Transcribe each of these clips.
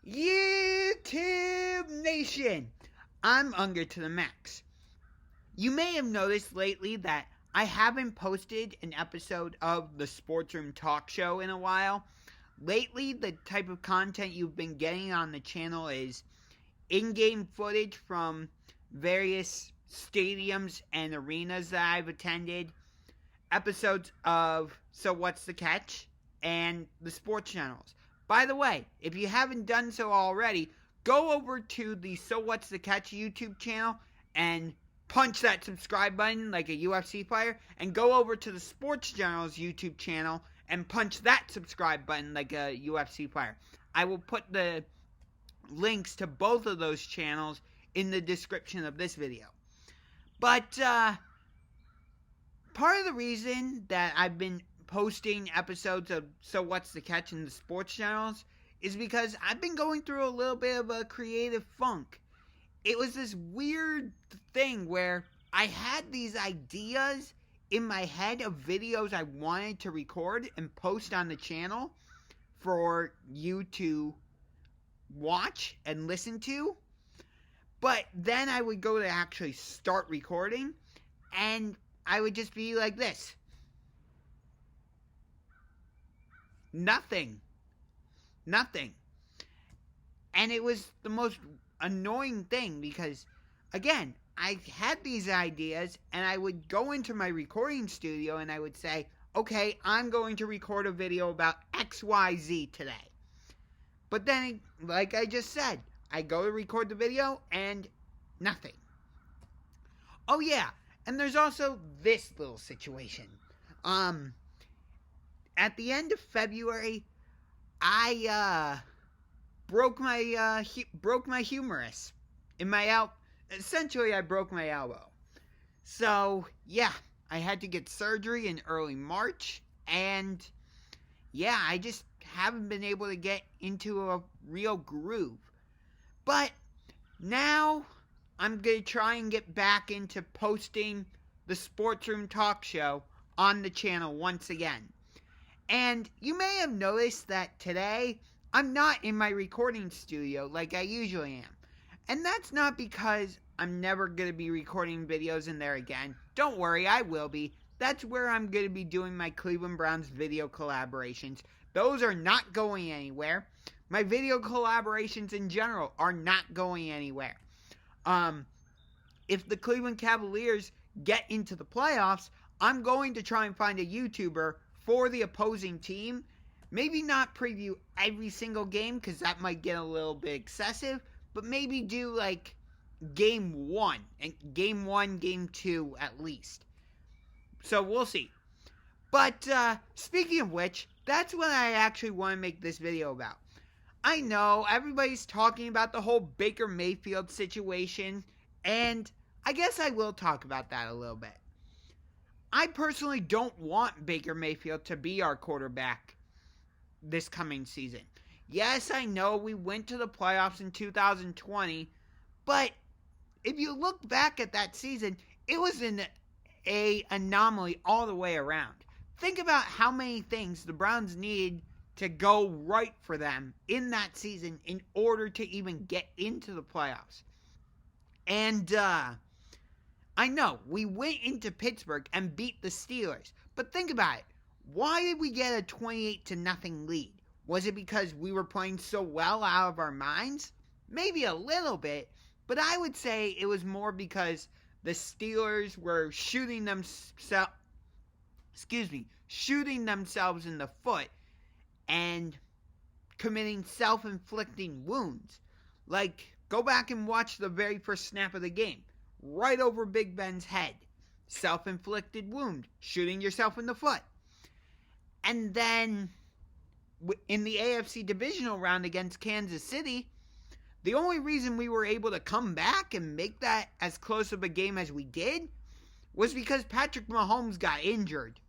YouTube Nation, I'm Unger to the Max. You may have noticed lately that I haven't posted an episode of the SportsRoom TalkShow in a while. Lately, the type of content you've been getting on the channel is in-game footage from various stadiums and arenas that I've attended, episodes of So What's the Catch, and the sports channels. By the way, if you haven't done so already, go over to the So What's the Catch YouTube channel and punch that subscribe button like a UFC fighter, and go over to the Sports Journal's YouTube channel and punch that subscribe button like a UFC fighter. I will put the links to both of those channels in the description of this video. But part of the reason that I've been posting episodes of So What's the Catch in the sports channels is because I've been going through a little bit of a creative funk. It was this weird thing where I had these ideas in my head of videos I wanted to record and post on the channel for you to watch and listen to. But then I would go to actually start recording and I would just be like this. Nothing. And it was the most annoying thing because, again, I had these ideas and I would go into my recording studio and I would say, okay, I'm going to record a video about XYZ today. But then, like I just said, I go to record the video and nothing. Oh yeah, and there's also this little situation. At the end of February, I broke my humerus in my Essentially, I broke my elbow. So yeah, I had to get surgery in early March, and yeah, I just haven't been able to get into a real groove. But now I'm gonna try and get back into posting the SportsRoom TalkShow on the channel once again. And you may have noticed that today I'm not in my recording studio like I usually am. And that's not because I'm never going to be recording videos in there again. Don't worry, I will be. That's where I'm going to be doing my Cleveland Browns video collaborations. Those are not going anywhere. My video collaborations in general are not going anywhere. If the Cleveland Cavaliers get into the playoffs, I'm going to try and find a YouTuber for the opposing team. Maybe not preview every single game because that might get a little bit excessive, but maybe do like game 1, game 2 at least. So we'll see. But speaking of which, that's what I actually want to make this video about. I know everybody's talking about the whole Baker Mayfield situation, and I guess I will talk about that a little bit. I personally don't want Baker Mayfield to be our quarterback this coming season. Yes, I know we went to the playoffs in 2020, but if you look back at that season, it was an anomaly all the way around. Think about how many things the Browns needed to go right for them in that season in order to even get into the playoffs. And I know, we went into Pittsburgh and beat the Steelers. But think about it. Why did we get a 28-0 lead? Was it because we were playing so well out of our minds? Maybe a little bit. But I would say it was more because the Steelers were shooting themselves in the foot and committing self-inflicting wounds. Like, go back and watch the very first snap of the game. Right over Big Ben's head. Self-inflicted wound. Shooting yourself in the foot. And then, in the AFC divisional round against Kansas City, the only reason we were able to come back and make that as close of a game as we did was because Patrick Mahomes got injured.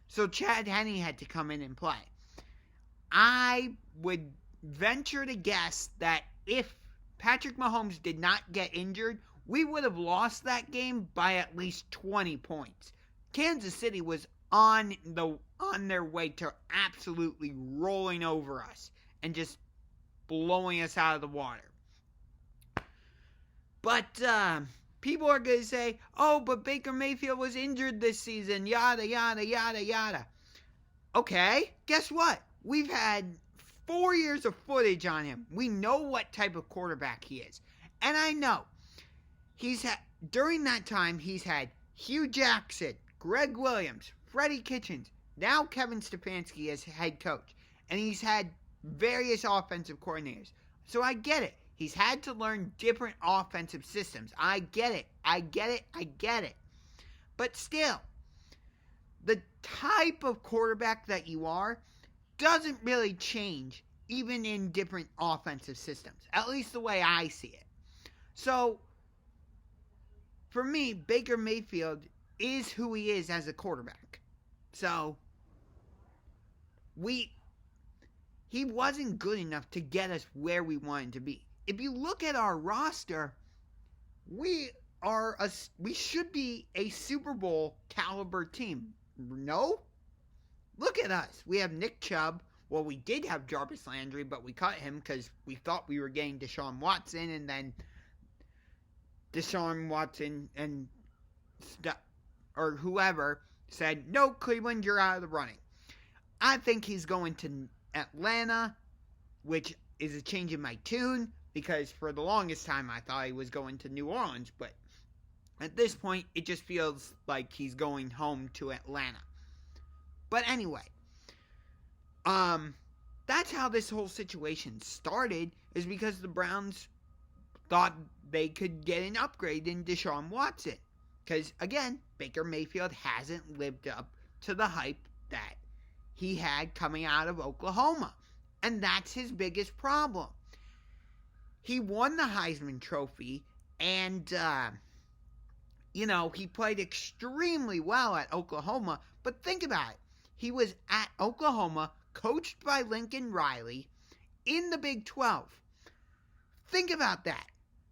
So Chad Henne had to come in and play. I would venture to guess that if Patrick Mahomes did not get injured, we would have lost that game by at least 20 points. Kansas City was on their way to absolutely rolling over us and just blowing us out of the water. But people are going to say, oh, but Baker Mayfield was injured this season, yada, yada, yada, yada. Okay, guess what? We've had 4 years of footage on him. We know what type of quarterback he is. And I know during that time, he's had Hugh Jackson, Greg Williams, Freddie Kitchens, now Kevin Stefanski as head coach. And he's had various offensive coordinators. So I get it. He's had to learn different offensive systems. I get it. But still, the type of quarterback that you are doesn't really change even in different offensive systems. At least the way I see it. So, for me, Baker Mayfield is who he is as a quarterback. So, he wasn't good enough to get us where we wanted to be. If you look at our roster, we should be a Super Bowl caliber team. No? Look at us. We have Nick Chubb. Well, we did have Jarvis Landry, but we cut him because we thought we were getting Deshaun Watson, and then Deshaun Watson or whoever said, no, Cleveland, you're out of the running. I think he's going to Atlanta, which is a change in my tune, because for the longest time I thought he was going to New Orleans, but at this point it just feels like he's going home to Atlanta. But anyway, that's how this whole situation started, is because the Browns thought they could get an upgrade in Deshaun Watson. Because, again, Baker Mayfield hasn't lived up to the hype that he had coming out of Oklahoma. And that's his biggest problem. He won the Heisman Trophy, and, he played extremely well at Oklahoma. But think about it. He was at Oklahoma, coached by Lincoln Riley, in the Big 12. Think about that.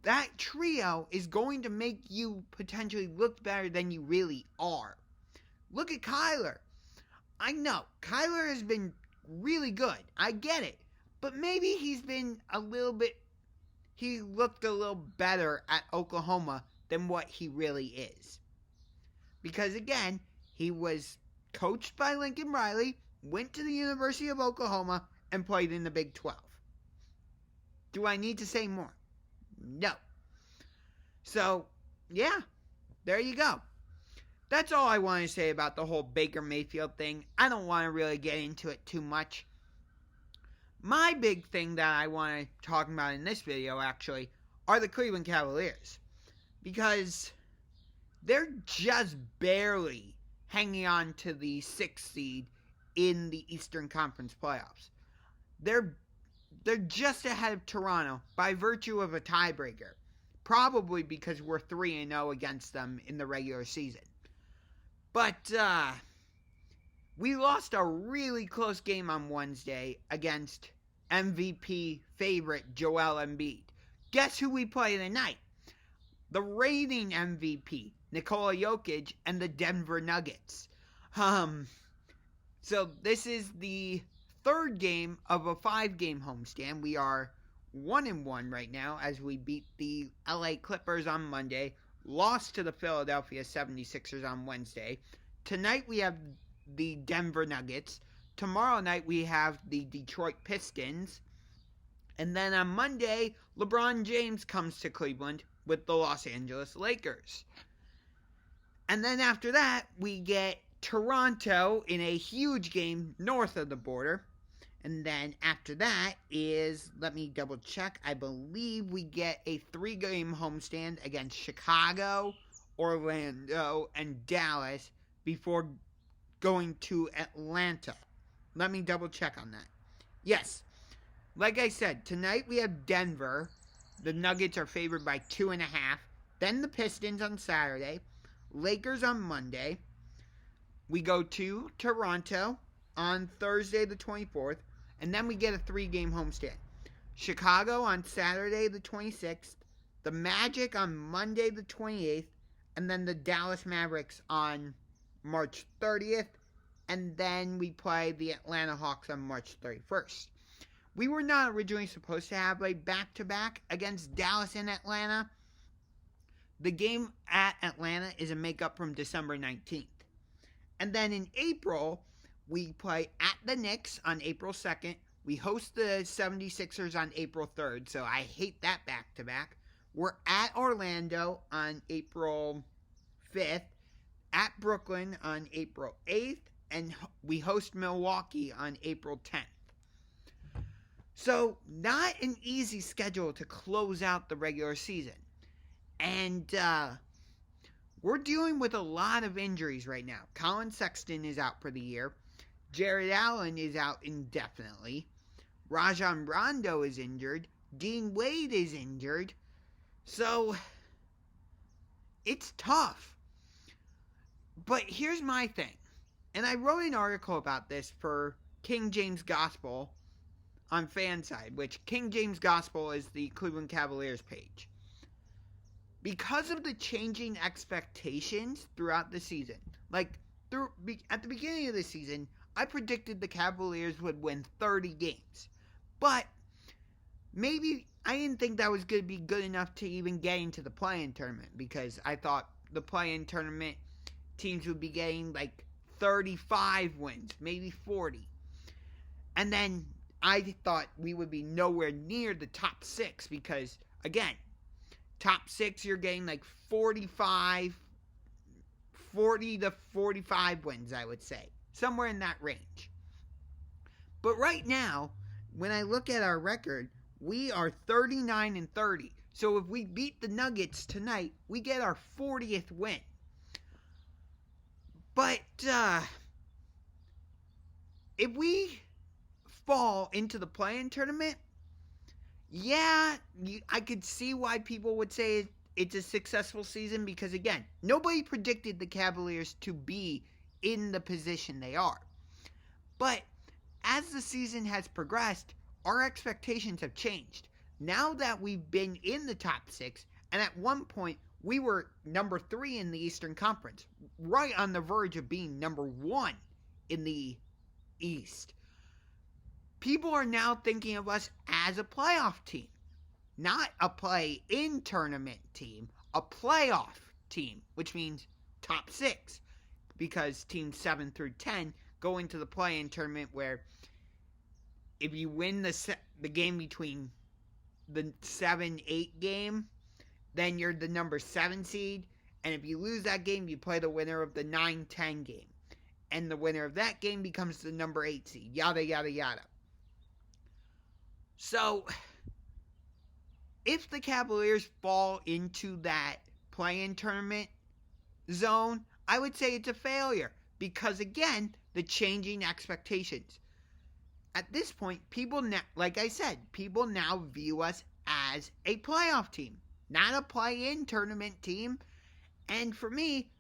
That trio is going to make you potentially look better than you really are. Look at Kyler. I know, Kyler has been really good. I get it. But maybe he looked a little better at Oklahoma than what he really is. Because again, he was coached by Lincoln Riley, went to the University of Oklahoma, and played in the Big 12. Do I need to say more? No. So, yeah, there you go. That's all I want to say about the whole Baker Mayfield thing. I don't want to really get into it too much. My big thing that I want to talk about in this video, actually, are the Cleveland Cavaliers. Because they're just barely hanging on to the 6th seed in the Eastern Conference playoffs. They're just ahead of Toronto by virtue of a tiebreaker. Probably because we're 3-0 against them in the regular season. But we lost a really close game on Wednesday against MVP favorite Joel Embiid. Guess who we play tonight? The reigning MVP, Nikola Jokic, and the Denver Nuggets. So this is the third game of a 5-game homestand. We are 1-1 right now as we beat the LA Clippers on Monday, lost to the Philadelphia 76ers on Wednesday. Tonight we have the Denver Nuggets. Tomorrow night we have the Detroit Pistons. And then on Monday, LeBron James comes to Cleveland with the Los Angeles Lakers. And then after that, we get Toronto in a huge game north of the border. And then after that is, let me double check, I believe we get a 3-game homestand against Chicago, Orlando, and Dallas before going to Atlanta. Let me double check on that. Yes, like I said, tonight we have Denver. The Nuggets are favored by 2.5. Then the Pistons on Saturday. Lakers on Monday. We go to Toronto on Thursday the 24th. And then we get a 3-game homestand. Chicago on Saturday the 26th. The Magic on Monday the 28th. And then the Dallas Mavericks on March 30th. And then we play the Atlanta Hawks on March 31st. we were not originally supposed to have a back-to-back against Dallas and Atlanta. The game at Atlanta is a makeup from December 19th. And then in April, we play at the Knicks on April 2nd. We host the 76ers on April 3rd, so I hate that back-to-back. We're at Orlando on April 5th, at Brooklyn on April 8th, and we host Milwaukee on April 10th. So, not an easy schedule to close out the regular season. And we're dealing with a lot of injuries right now. Colin Sexton is out for the year. Jared Allen is out indefinitely. Rajon Rondo is injured. Dean Wade is injured. So, it's tough. But here's my thing. And I wrote an article about this for King James Gospel on Fanside, which King James Gospel is the Cleveland Cavaliers page. Because of the changing expectations throughout the season, at the beginning of the season, I predicted the Cavaliers would win 30 games. But maybe I didn't think that was going to be good enough to even get into the play-in tournament, because I thought the play-in tournament teams would be getting 35 wins, maybe 40. And then I thought we would be nowhere near the top 6 because, again, top 6 you're getting 40 to 45 wins, I would say. Somewhere in that range. But right now, when I look at our record, we are 39-30. So if we beat the Nuggets tonight, we get our 40th win. But if we fall into the play-in tournament, yeah, I could see why people would say it's a successful season because, again, nobody predicted the Cavaliers to be in the position they are. But as the season has progressed, our expectations have changed. Now that we've been in the top 6, and at one point we were number 3 in the Eastern Conference, right on the verge of being number 1 in the East, people are now thinking of us as a playoff team. Not a play-in tournament team, a playoff team, which means top 6. Because teams 7 through 10 go into the play-in tournament where if you win the game between the 7-8 game, then you're the number 7 seed. And if you lose that game, you play the winner of the 9-10 game. And the winner of that game becomes the number 8 seed. Yada, yada, yada. So, if the Cavaliers fall into that play-in tournament zone, I would say it's a failure. Because, again, the changing expectations. At this point, people now, like I said, people now view us as a playoff team, not a play-in tournament team. And for me,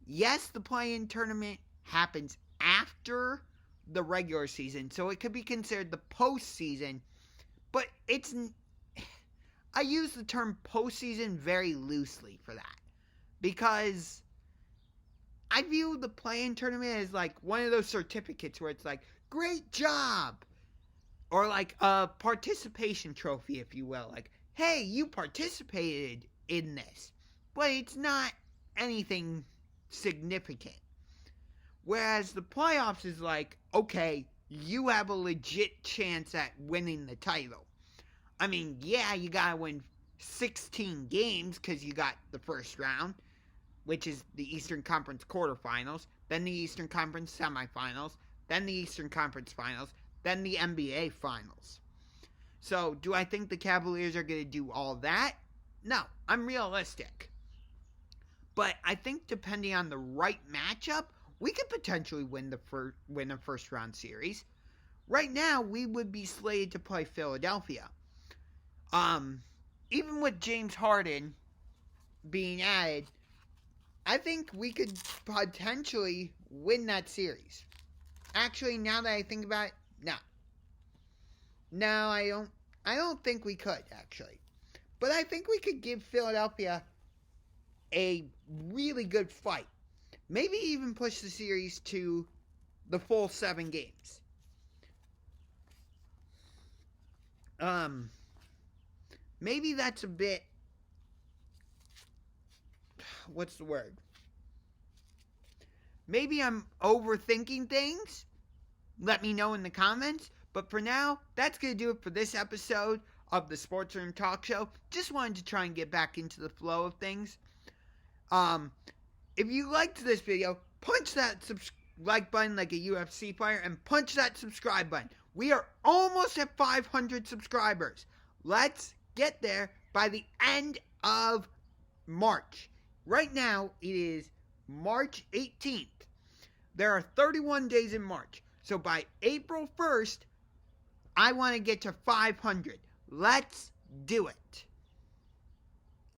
yes, the play-in tournament happens after the regular season, so it could be considered the postseason. But I use the term postseason very loosely for that, because I view the play-in tournament as one of those certificates where it's great job, or a participation trophy, if you will. Hey, you participated in this. But it's not anything significant. Whereas the playoffs is okay, you have a legit chance at winning the title. I mean, yeah, you gotta win 16 games because you got the first round, which is the Eastern Conference quarterfinals, then the Eastern Conference semifinals, then the Eastern Conference finals, then the NBA finals. So, do I think the Cavaliers are going to do all that? No, I'm realistic. But I think depending on the right matchup, we could potentially win a first round series. Right now, we would be slated to play Philadelphia. Even with James Harden being added, I think we could potentially win that series. Actually, now that I think about it, no. No, I don't think we could, actually. But I think we could give Philadelphia a really good fight. Maybe even push the series to the full 7 games. maybe that's a bit, what's the word? Maybe I'm overthinking things. Let me know in the comments. But for now, that's going to do it for this episode of the SportsRoom Talk Show. Just wanted to try and get back into the flow of things. If you liked this video, punch that like button like a UFC fighter and punch that subscribe button. We are almost at 500 subscribers. Let's get there by the end of March. Right now, it is March 18th. There are 31 days in March. So by April 1st, I want to get to 500. Let's do it.